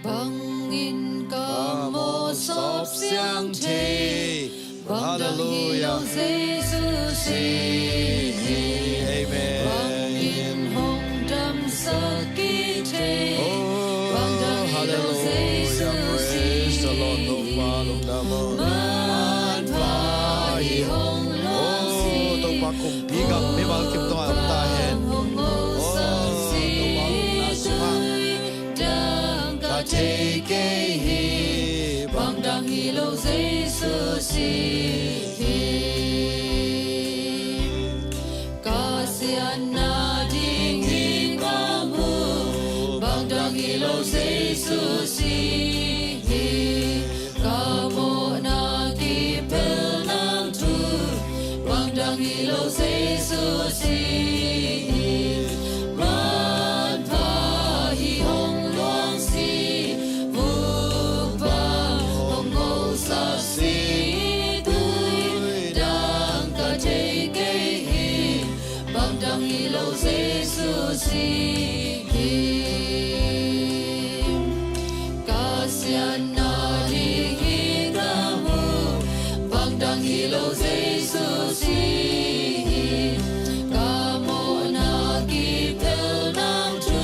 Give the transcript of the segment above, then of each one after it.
bằng in ca mô sop siang thề bằng đăng hi lâu Giêsu si bằng in hồng đâm sơ kỳ thề bằng đăng hi lâu Giêsu si man va hi hồng loan si tông bạc cùng bí gặp mấy bạn kiếm tòa ông ta hẹn Take a bang dang hi lo Giêsu si ca sian na ding hi ca mu bang dang hi lo Giêsu si ca mo na ki pel nam tu bang dang hi lo Giêsu si Kasian na di hikamu bang dang hilo Giêsu si kamu na kipel nam tu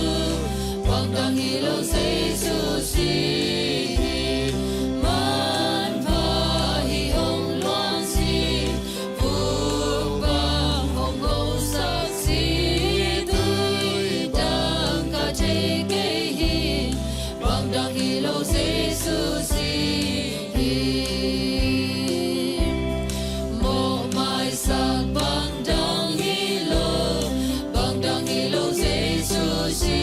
bang dang hilo Giêsu si man pa hi hong loan si vu bang hong ho sa si dang hi lo Giêsu si mo mai sak bang dang hi lo Giêsu si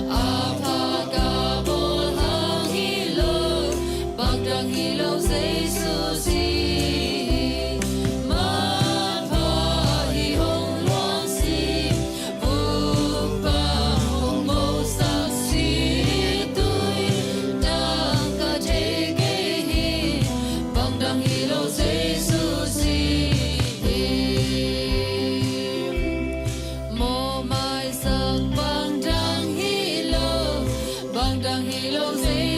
apa ka bol hang hi lo bang dang hi lo Giêsu si man pa hi hong loan si vu bang hong mo sa Giêsu si mo mai sak bang dang hi lo Giêsu